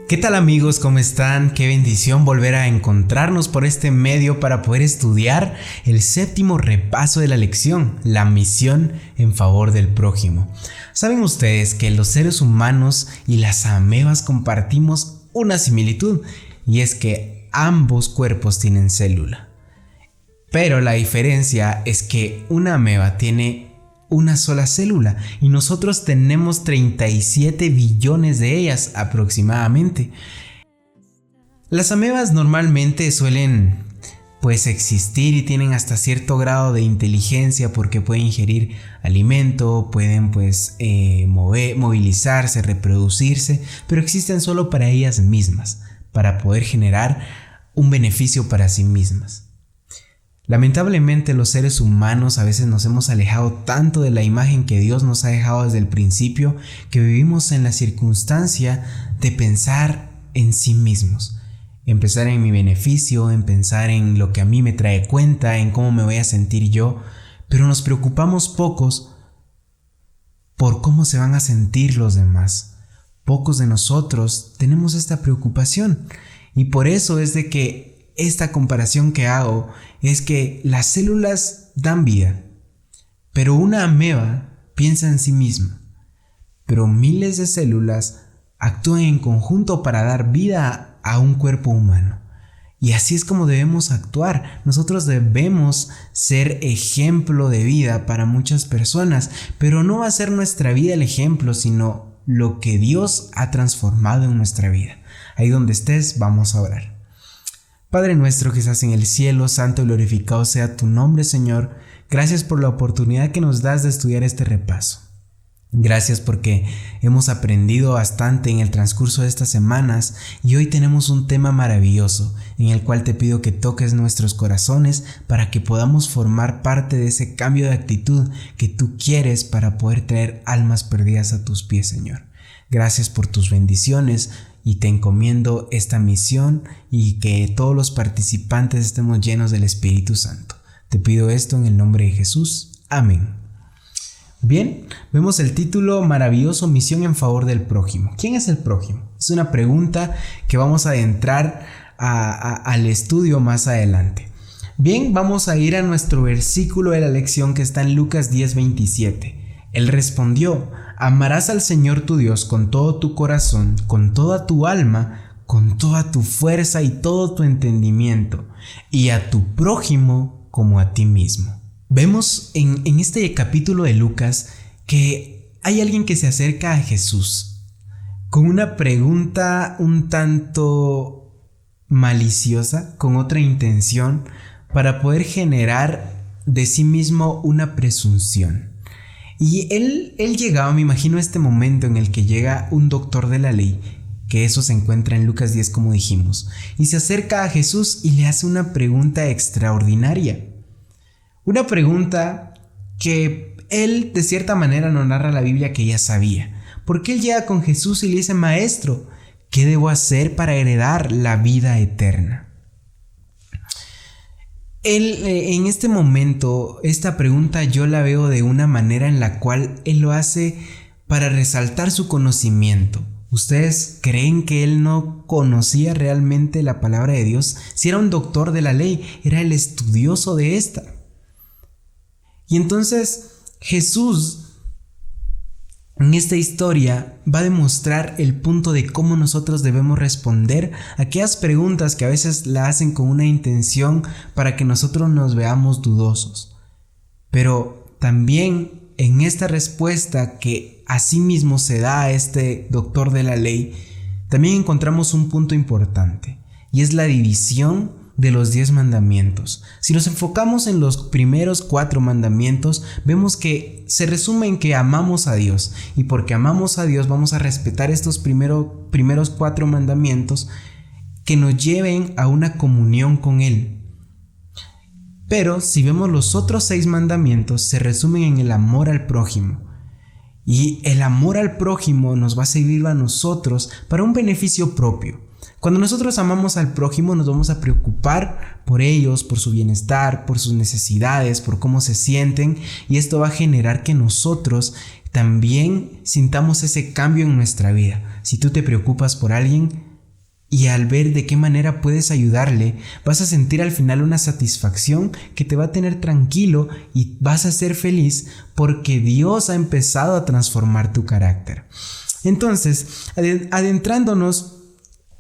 ¿Qué tal amigos? ¿Cómo están? Qué bendición volver a encontrarnos por este medio para poder estudiar el séptimo repaso de la lección, la misión en favor del prójimo. ¿Saben ustedes que los seres humanos y las amebas compartimos una similitud? Y es que ambos cuerpos tienen célula. Pero la diferencia es que una ameba tiene una sola célula y nosotros tenemos 37 billones de ellas aproximadamente. Las amebas normalmente suelen existir y tienen hasta cierto grado de inteligencia porque pueden ingerir alimento, pueden movilizarse, reproducirse, pero existen solo para ellas mismas, para poder generar un beneficio para sí mismas. Lamentablemente los seres humanos a veces nos hemos alejado tanto de la imagen que Dios nos ha dejado desde el principio que vivimos en la circunstancia de pensar en sí mismos, en pensar en mi beneficio, en pensar en lo que a mí me trae cuenta, en cómo me voy a sentir yo, pero nos preocupamos pocos por cómo se van a sentir los demás. Pocos de nosotros tenemos esta preocupación y por eso es de que esta comparación que hago es que las células dan vida, pero una ameba piensa en sí misma, pero miles de células actúan en conjunto para dar vida a un cuerpo humano. Y así es como debemos actuar. Nosotros debemos ser ejemplo de vida para muchas personas, pero no va a ser nuestra vida el ejemplo, sino lo que Dios ha transformado en nuestra vida. Ahí donde estés, vamos a orar. Padre nuestro que estás en el cielo, santo y glorificado sea tu nombre, Señor. Gracias por la oportunidad que nos das de estudiar este repaso. Gracias porque hemos aprendido bastante en el transcurso de estas semanas y hoy tenemos un tema maravilloso en el cual te pido que toques nuestros corazones para que podamos formar parte de ese cambio de actitud que tú quieres para poder traer almas perdidas a tus pies, Señor. Gracias por tus bendiciones. Y te encomiendo esta misión y que todos los participantes estemos llenos del Espíritu Santo. Te pido esto en el nombre de Jesús. Amén. Bien, vemos el título maravilloso, misión en favor del prójimo. ¿Quién es el prójimo? Es una pregunta que vamos a adentrar al estudio más adelante. Bien, vamos a ir a nuestro versículo de la lección que está en Lucas 10:27. Él respondió: amarás al Señor tu Dios con todo tu corazón, con toda tu alma, con toda tu fuerza y todo tu entendimiento, y a tu prójimo como a ti mismo. Vemos en este capítulo de Lucas que hay alguien que se acerca a Jesús con una pregunta un tanto maliciosa, con otra intención, para poder generar de sí mismo una presunción. Y él llegaba, me imagino este momento en el que llega un doctor de la ley, que eso se encuentra en Lucas 10 como dijimos, y se acerca a Jesús y le hace una pregunta extraordinaria. Una pregunta que él de cierta manera nos narra la Biblia que ya sabía, porque él llega con Jesús y le dice: Maestro, ¿qué debo hacer para heredar la vida eterna? Él, en este momento, esta pregunta yo la veo de una manera en la cual él lo hace para resaltar su conocimiento. ¿Ustedes creen que él no conocía realmente la palabra de Dios? Si era un doctor de la ley, era el estudioso de esta. Y entonces Jesús en esta historia va a demostrar el punto de cómo nosotros debemos responder a aquellas preguntas que a veces la hacen con una intención para que nosotros nos veamos dudosos. Pero también en esta respuesta que asimismo se da a este doctor de la ley, también encontramos un punto importante, y es la división de los 10 mandamientos. Si nos enfocamos en los primeros 4 mandamientos, vemos que se resume en que amamos a Dios, y porque amamos a Dios vamos a respetar estos primeros 4 mandamientos que nos lleven a una comunión con Él. Pero si vemos los otros 6 mandamientos, se resumen en el amor al prójimo, y el amor al prójimo nos va a servir a nosotros para un beneficio propio. Cuando nosotros amamos al prójimo, nos vamos a preocupar por ellos, por su bienestar, por sus necesidades, por cómo se sienten, y esto va a generar que nosotros también sintamos ese cambio en nuestra vida. Si tú te preocupas por alguien, y al ver de qué manera puedes ayudarle, vas a sentir al final una satisfacción que te va a tener tranquilo y vas a ser feliz porque Dios ha empezado a transformar tu carácter. Entonces, adentrándonos,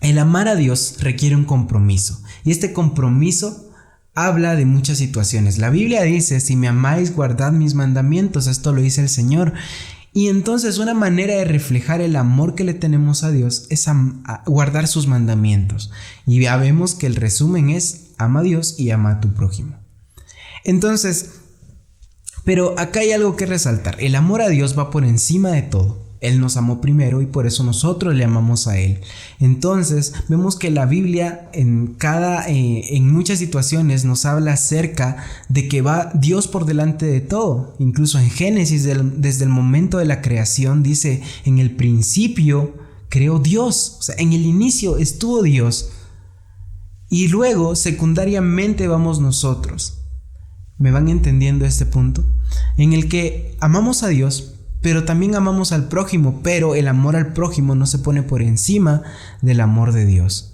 el amar a Dios requiere un compromiso, y este compromiso habla de muchas situaciones. La Biblia dice: si me amáis, guardad mis mandamientos. Esto lo dice el Señor. Y entonces una manera de reflejar el amor que le tenemos a Dios es guardar sus mandamientos. Y ya vemos que el resumen es: ama a Dios y ama a tu prójimo. Entonces, pero acá hay algo que resaltar. El amor a Dios va por encima de todo. Él nos amó primero y por eso nosotros le amamos a Él. Entonces vemos que la Biblia en muchas situaciones nos habla acerca de que va Dios por delante de todo. Incluso en Génesis, desde el momento de la creación, dice: en el principio creó Dios. O sea, en el inicio estuvo Dios. Y luego, secundariamente, vamos nosotros. ¿Me van entendiendo este punto? En el que amamos a Dios, pero también amamos al prójimo, pero el amor al prójimo no se pone por encima del amor de Dios.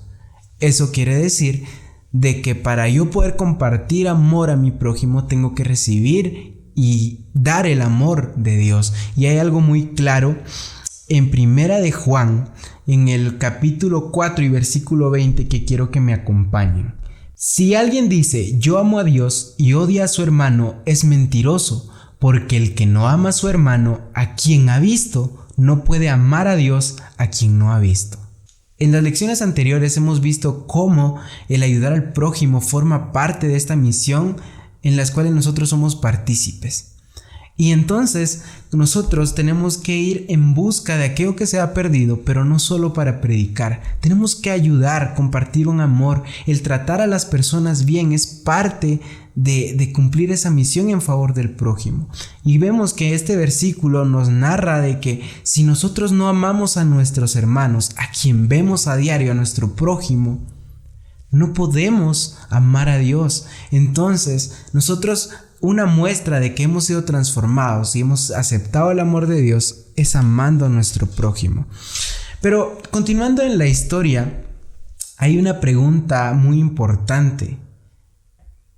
Eso quiere decir de que para yo poder compartir amor a mi prójimo, tengo que recibir y dar el amor de Dios. Y hay algo muy claro en Primera de Juan, en el capítulo 4 y versículo 20, que quiero que me acompañen. Si alguien dice: yo amo a Dios y odia a su hermano, es mentiroso. Porque el que no ama a su hermano, a quien ha visto, no puede amar a Dios a quien no ha visto. En las lecciones anteriores hemos visto cómo el ayudar al prójimo forma parte de esta misión en las cuales nosotros somos partícipes. Y entonces nosotros tenemos que ir en busca de aquello que se ha perdido, pero no solo para predicar. Tenemos que ayudar, compartir un amor. El tratar a las personas bien es parte de cumplir esa misión en favor del prójimo. Y vemos que este versículo nos narra de que si nosotros no amamos a nuestros hermanos, a quien vemos a diario, a nuestro prójimo, no podemos amar a Dios. Entonces, una muestra de que hemos sido transformados y hemos aceptado el amor de Dios es amando a nuestro prójimo. Pero continuando en la historia, hay una pregunta muy importante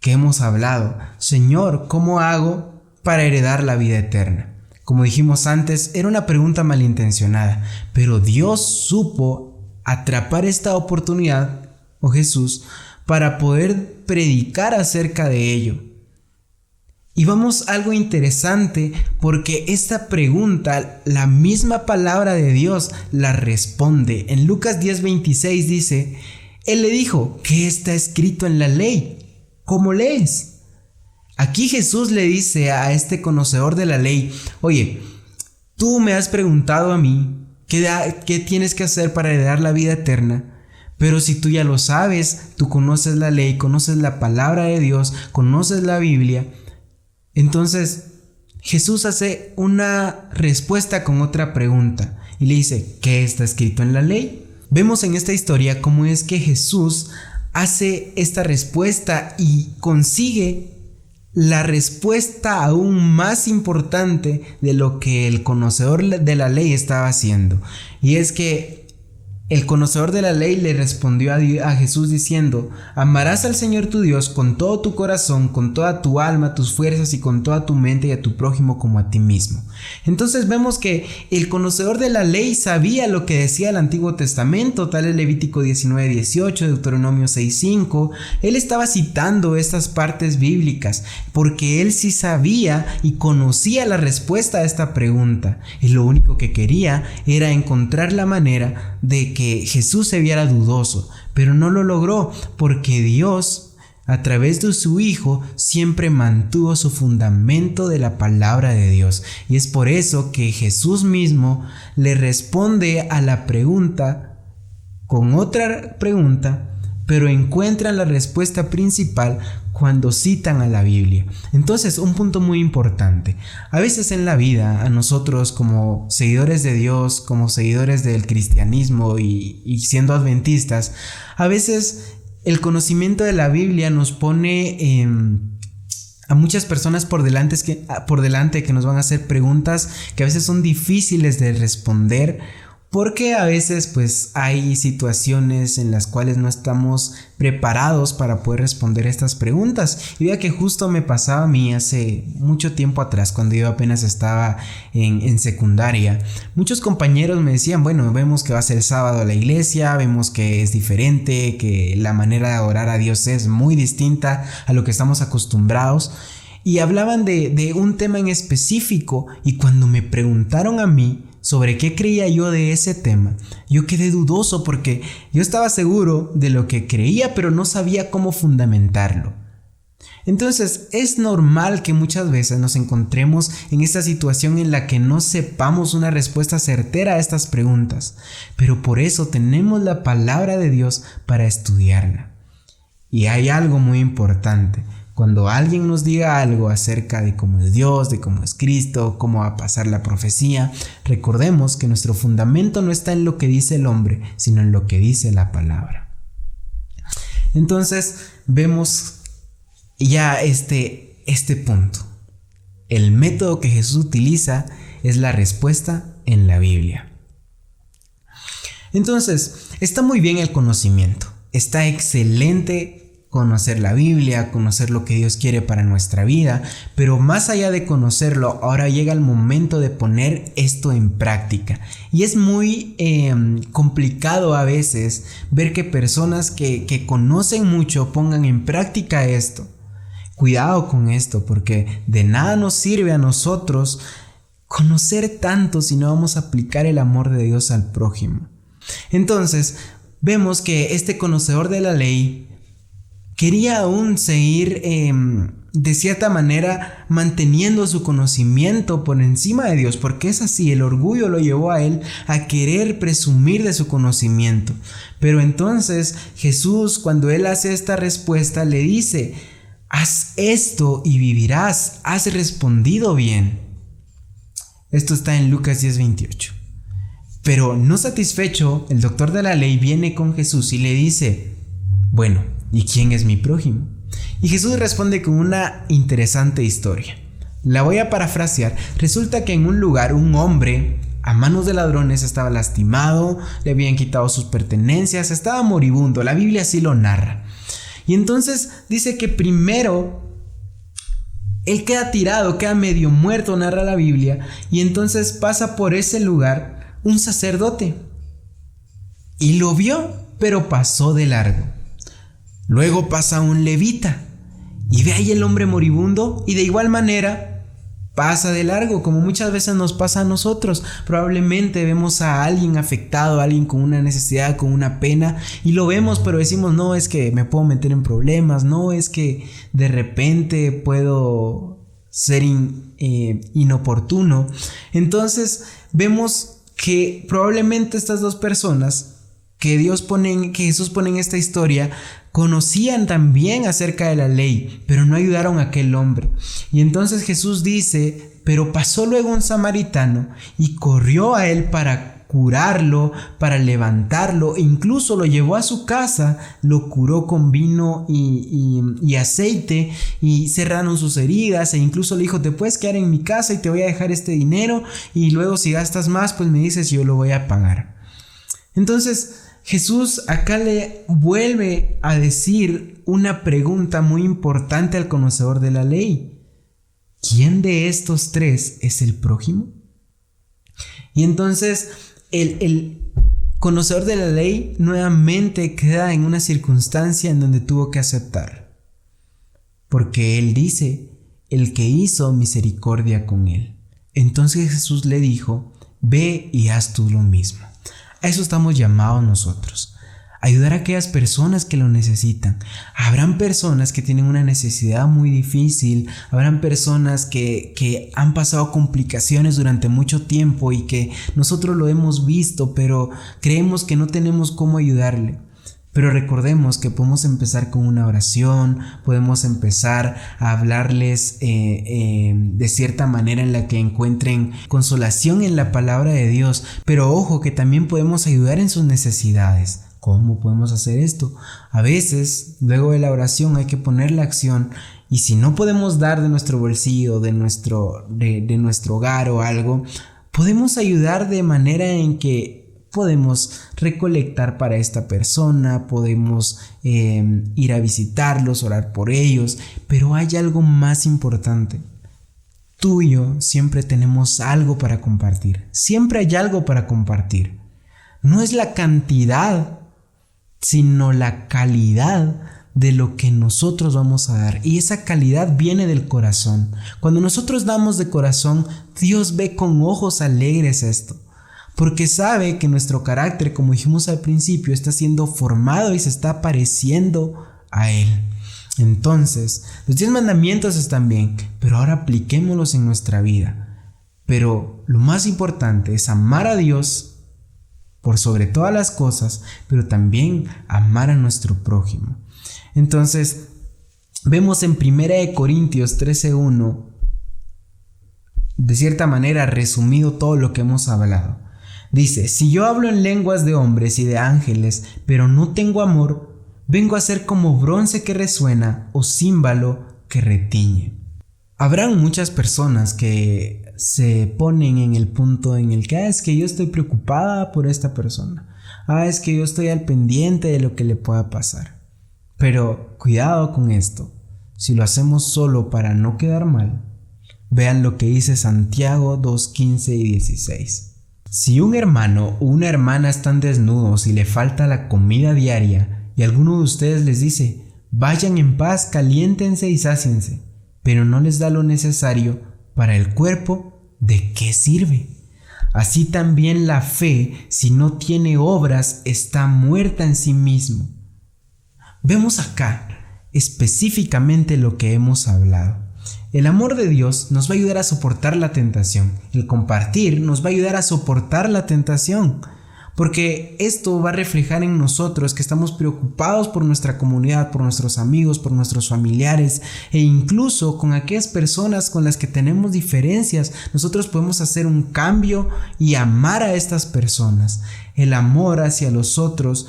que hemos hablado. Señor, ¿cómo hago para heredar la vida eterna? Como dijimos antes, era una pregunta malintencionada, pero Dios supo atrapar esta oportunidad, o Jesús, para poder predicar acerca de ello. Y vamos a algo interesante, porque esta pregunta, la misma palabra de Dios la responde. En Lucas 10:26 dice: Él le dijo: ¿qué está escrito en la ley? ¿Cómo lees? Aquí Jesús le dice a este conocedor de la ley: oye, tú me has preguntado a mí qué tienes que hacer para heredar la vida eterna. Pero si tú ya lo sabes, tú conoces la ley, conoces la palabra de Dios, conoces la Biblia. Entonces Jesús hace una respuesta con otra pregunta y le dice: ¿qué está escrito en la ley? Vemos en esta historia cómo es que Jesús hace esta respuesta y consigue la respuesta aún más importante de lo que el conocedor de la ley estaba haciendo. Y es que el conocedor de la ley le respondió a Jesús diciendo: amarás al Señor tu Dios con todo tu corazón, con toda tu alma, tus fuerzas y con toda tu mente, y a tu prójimo como a ti mismo. Entonces vemos que el conocedor de la ley sabía lo que decía el Antiguo Testamento, tal es Levítico 19:18, Deuteronomio 6:5. Él estaba citando estas partes bíblicas porque él sí sabía y conocía la respuesta a esta pregunta, y lo único que quería era encontrar la manera de que Jesús se viera dudoso, pero no lo logró porque Dios, a través de su Hijo, siempre mantuvo su fundamento de la palabra de Dios. Y es por eso que Jesús mismo le responde a la pregunta con otra pregunta, pero encuentran la respuesta principal cuando citan a la Biblia. Entonces, un punto muy importante: a veces en la vida, a nosotros como seguidores de Dios, como seguidores del cristianismo y siendo adventistas, a veces el conocimiento de la Biblia nos pone a muchas personas por delante que nos van a hacer preguntas que a veces son difíciles de responder, porque a veces pues hay situaciones en las cuales no estamos preparados para poder responder estas preguntas. Y vea que justo me pasaba a mí hace mucho tiempo atrás, cuando yo apenas estaba en secundaria. Muchos compañeros me decían, bueno, vemos que va a ser sábado a la iglesia, vemos que es diferente, que la manera de adorar a Dios es muy distinta a lo que estamos acostumbrados. Y hablaban de un tema en específico, y cuando me preguntaron a mí sobre qué creía yo de ese tema, yo quedé dudoso porque yo estaba seguro de lo que creía, pero no sabía cómo fundamentarlo. Entonces es normal que muchas veces nos encontremos en esta situación en la que no sepamos una respuesta certera a estas preguntas, pero por eso tenemos la palabra de Dios para estudiarla. Y hay algo muy importante. Cuando alguien nos diga algo acerca de cómo es Dios, de cómo es Cristo, cómo va a pasar la profecía, recordemos que nuestro fundamento no está en lo que dice el hombre, sino en lo que dice la palabra. Entonces vemos ya este punto. El método que Jesús utiliza es la respuesta en la Biblia. Entonces, está muy bien el conocimiento, está excelente conocer la Biblia, conocer lo que Dios quiere para nuestra vida, pero más allá de conocerlo, ahora llega el momento de poner esto en práctica. Y es muy complicado a veces ver que personas que conocen mucho pongan en práctica esto. Cuidado con esto, porque de nada nos sirve a nosotros conocer tanto si no vamos a aplicar el amor de Dios al prójimo. Entonces, vemos que este conocedor de la ley quería aún seguir de cierta manera manteniendo su conocimiento por encima de Dios, porque es así, el orgullo lo llevó a él a querer presumir de su conocimiento. Pero entonces Jesús, cuando él hace esta respuesta, le dice: haz esto y vivirás, has respondido bien. Esto está en Lucas 10:28. Pero no satisfecho, el doctor de la ley viene con Jesús y le dice: bueno, ¿y quién es mi prójimo? Y Jesús responde con una interesante historia. La voy a parafrasear. Resulta que en un lugar un hombre a manos de ladrones estaba lastimado, le habían quitado sus pertenencias, estaba moribundo. La Biblia así lo narra. Y entonces dice que primero él queda tirado, queda medio muerto, narra la Biblia. Y entonces pasa por ese lugar un sacerdote y lo vio, pero pasó de largo. Luego pasa un levita y ve ahí el hombre moribundo y de igual manera pasa de largo, como muchas veces nos pasa a nosotros. Probablemente vemos a alguien afectado, a alguien con una necesidad, con una pena, y lo vemos, pero decimos: no, es que me puedo meter en problemas, no, es que de repente puedo ser inoportuno. Entonces vemos que probablemente estas dos personas que Jesús pone en esta historia conocían también acerca de la ley, pero no ayudaron a aquel hombre. Y entonces Jesús dice: pero pasó luego un samaritano y corrió a él para curarlo, para levantarlo, e incluso lo llevó a su casa, lo curó con vino y aceite, y cerraron sus heridas, e incluso le dijo: te puedes quedar en mi casa y te voy a dejar este dinero, y luego si gastas más pues me dices y yo lo voy a pagar. Entonces Jesús acá le vuelve a decir una pregunta muy importante al conocedor de la ley: ¿quién de estos tres es el prójimo? Y entonces el conocedor de la ley nuevamente queda en una circunstancia en donde tuvo que aceptar, porque él dice: el que hizo misericordia con él. Entonces Jesús le dijo: ve y haz tú lo mismo. A eso estamos llamados nosotros, ayudar a aquellas personas que lo necesitan. Habrán personas que tienen una necesidad muy difícil, habrán personas que han pasado complicaciones durante mucho tiempo y que nosotros lo hemos visto, pero creemos que no tenemos cómo ayudarle. Pero recordemos que podemos empezar con una oración, podemos empezar a hablarles de cierta manera en la que encuentren consolación en la palabra de Dios. Pero ojo, que también podemos ayudar en sus necesidades. ¿Cómo podemos hacer esto? A veces, luego de la oración hay que poner la acción, y si no podemos dar de nuestro bolsillo, de nuestro hogar o algo, podemos ayudar de manera en que podemos recolectar para esta persona, podemos ir a visitarlos, orar por ellos, pero hay algo más importante. Tú y yo siempre tenemos algo para compartir, siempre hay algo para compartir. No es la cantidad, sino la calidad de lo que nosotros vamos a dar, y esa calidad viene del corazón. Cuando nosotros damos de corazón, Dios ve con ojos alegres esto, porque sabe que nuestro carácter, como dijimos al principio, está siendo formado y se está pareciendo a Él. Entonces, los 10 mandamientos están bien, pero ahora apliquémoslos en nuestra vida. Pero lo más importante es amar a Dios por sobre todas las cosas, pero también amar a nuestro prójimo. Entonces, vemos en 1 Corintios 13:1, de cierta manera resumido todo lo que hemos hablado. Dice: si yo hablo en lenguas de hombres y de ángeles, pero no tengo amor, vengo a ser como bronce que resuena o címbalo que retiñe. Habrán muchas personas que se ponen en el punto en el que es que yo estoy preocupada por esta persona. Es que yo estoy al pendiente de lo que le pueda pasar. Pero cuidado con esto. Si lo hacemos solo para no quedar mal, vean lo que dice Santiago 2:15 y 16. Si un hermano o una hermana están desnudos y le falta la comida diaria, y alguno de ustedes les dice: vayan en paz, caliéntense y sáciense, pero no les da lo necesario para el cuerpo, ¿de qué sirve? Así también la fe, si no tiene obras, está muerta en sí mismo. Vemos acá específicamente lo que hemos hablado. El amor de Dios nos va a ayudar a soportar la tentación. El compartir nos va a ayudar a soportar la tentación, porque esto va a reflejar en nosotros que estamos preocupados por nuestra comunidad, por nuestros amigos, por nuestros familiares, e incluso con aquellas personas con las que tenemos diferencias. Nosotros podemos hacer un cambio y amar a estas personas. El amor hacia los otros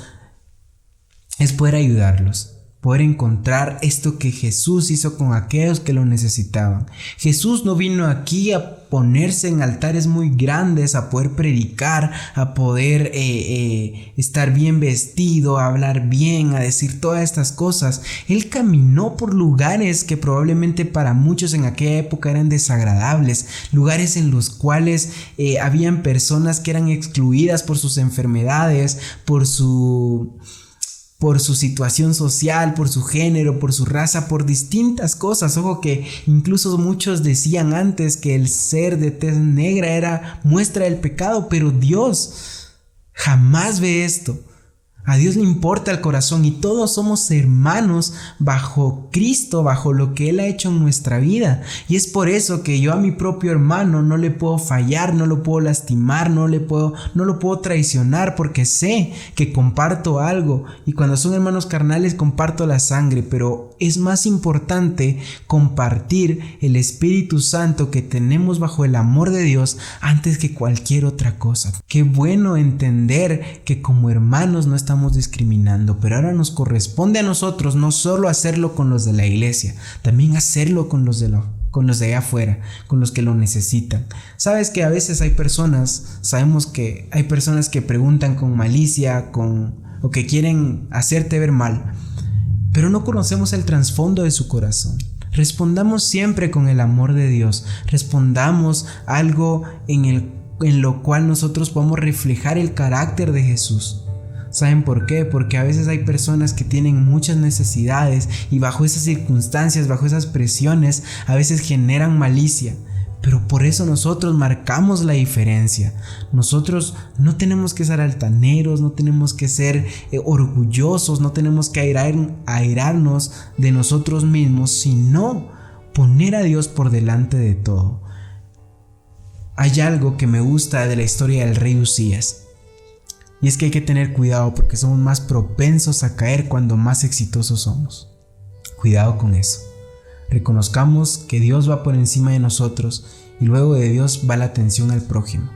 es poder ayudarlos, poder encontrar esto que Jesús hizo con aquellos que lo necesitaban. Jesús no vino aquí a ponerse en altares muy grandes, a poder predicar, a poder estar bien vestido, a hablar bien, a decir todas estas cosas. Él caminó por lugares que probablemente para muchos en aquella época eran desagradables, lugares en los cuales habían personas que eran excluidas por sus enfermedades, por su situación social, por su género, por su raza, por distintas cosas. Ojo que incluso muchos decían antes que el ser de tez negra era muestra del pecado, pero Dios jamás ve esto. A Dios le importa el corazón y todos somos hermanos bajo Cristo, bajo lo que Él ha hecho en nuestra vida. Y es por eso que yo a mi propio hermano no le puedo fallar, no lo puedo lastimar, no lo puedo traicionar, porque sé que comparto algo. Y cuando son hermanos carnales comparto la sangre, pero es más importante compartir el Espíritu Santo que tenemos bajo el amor de Dios antes que cualquier otra cosa. Qué bueno entender que como hermanos no estamos discriminando, pero ahora nos corresponde a nosotros no solo hacerlo con los de la iglesia, también hacerlo con los de allá afuera, con los que lo necesitan. Sabes que a veces sabemos que hay personas que preguntan con malicia, o que quieren hacerte ver mal, pero no conocemos el trasfondo de su corazón. Respondamos siempre con el amor de Dios, respondamos algo en lo cual nosotros podamos reflejar el carácter de Jesús. ¿Saben por qué? Porque a veces hay personas que tienen muchas necesidades y bajo esas circunstancias, bajo esas presiones, a veces generan malicia. Pero por eso nosotros marcamos la diferencia. Nosotros no tenemos que ser altaneros, no tenemos que ser orgullosos, no tenemos que airarnos de nosotros mismos, sino poner a Dios por delante de todo. Hay algo que me gusta de la historia del rey Usías. Y es que hay que tener cuidado porque somos más propensos a caer cuando más exitosos somos. Cuidado con eso. Reconozcamos que Dios va por encima de nosotros y luego de Dios va la atención al prójimo.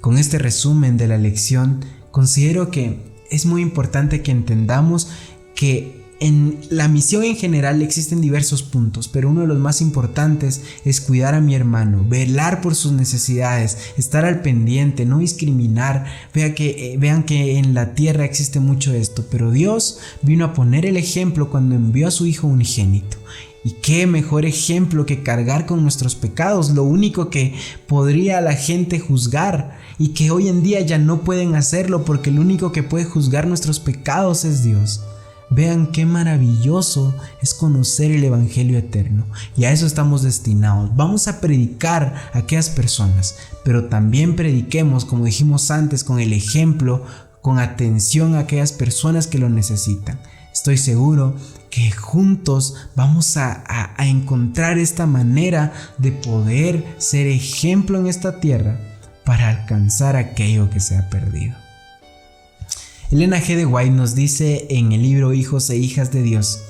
Con este resumen de la lección, considero que es muy importante que entendamos que En la misión en general existen diversos puntos, pero uno de los más importantes es cuidar a mi hermano, velar por sus necesidades, estar al pendiente, no discriminar. Vean que en la tierra existe mucho esto, pero Dios vino a poner el ejemplo cuando envió a su Hijo unigénito. Y qué mejor ejemplo que cargar con nuestros pecados, lo único que podría la gente juzgar y que hoy en día ya no pueden hacerlo porque el único que puede juzgar nuestros pecados es Dios. Vean qué maravilloso es conocer el Evangelio eterno, y a eso estamos destinados. Vamos a predicar a aquellas personas, pero también prediquemos, como dijimos antes, con el ejemplo, con atención a aquellas personas que lo necesitan. Estoy seguro que juntos vamos a encontrar esta manera de poder ser ejemplo en esta tierra para alcanzar aquello que se ha perdido. Elena G. de White nos dice en el libro Hijos e Hijas de Dios: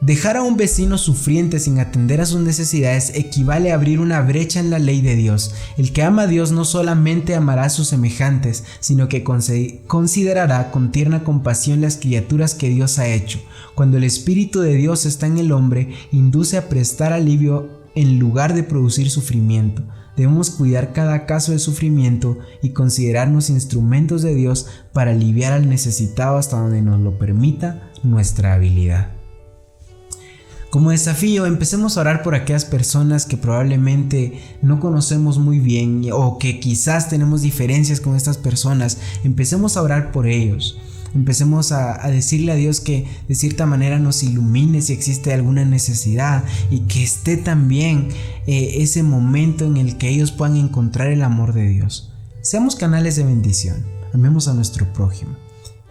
dejar a un vecino sufriente sin atender a sus necesidades equivale a abrir una brecha en la ley de Dios. El que ama a Dios no solamente amará a sus semejantes, sino que considerará con tierna compasión las criaturas que Dios ha hecho. Cuando el Espíritu de Dios está en el hombre, induce a prestar alivio en lugar de producir sufrimiento. Debemos cuidar cada caso de sufrimiento y considerarnos instrumentos de Dios para aliviar al necesitado hasta donde nos lo permita nuestra habilidad. Como desafío, empecemos a orar por aquellas personas que probablemente no conocemos muy bien o que quizás tenemos diferencias con estas personas. Empecemos a orar por ellos. Empecemos a decirle a Dios que de cierta manera nos ilumine si existe alguna necesidad y que esté también ese momento en el que ellos puedan encontrar el amor de Dios. Seamos canales de bendición, amemos a nuestro prójimo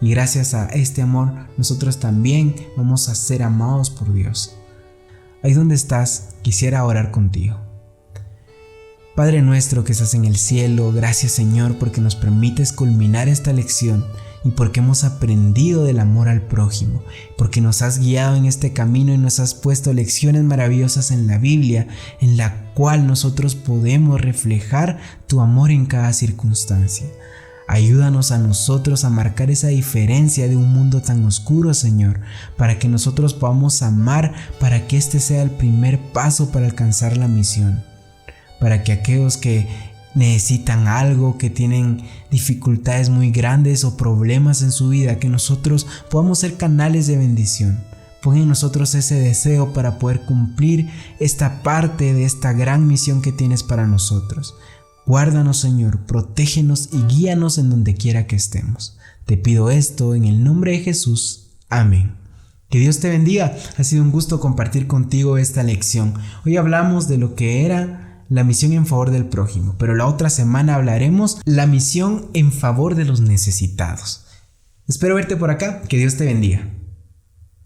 y gracias a este amor nosotros también vamos a ser amados por Dios. Ahí donde estás, quisiera orar contigo. Padre nuestro que estás en el cielo, gracias Señor porque nos permites culminar esta lección y porque hemos aprendido del amor al prójimo, porque nos has guiado en este camino y nos has puesto lecciones maravillosas en la Biblia, en la cual nosotros podemos reflejar tu amor en cada circunstancia. Ayúdanos a nosotros a marcar esa diferencia de un mundo tan oscuro, Señor, para que nosotros podamos amar, para que este sea el primer paso para alcanzar la misión, para que aquellos que necesitan algo, que tienen dificultades muy grandes o problemas en su vida, que nosotros podamos ser canales de bendición. Pon en nosotros ese deseo para poder cumplir esta parte de esta gran misión que tienes para nosotros. Guárdanos, Señor, protégenos y guíanos en donde quiera que estemos. Te pido esto en el nombre de Jesús. Amén. Que Dios te bendiga. Ha sido un gusto compartir contigo esta lección. Hoy hablamos de lo que era la misión en favor del prójimo, pero la otra semana hablaremos la misión en favor de los necesitados. Espero verte por acá. Que Dios te bendiga.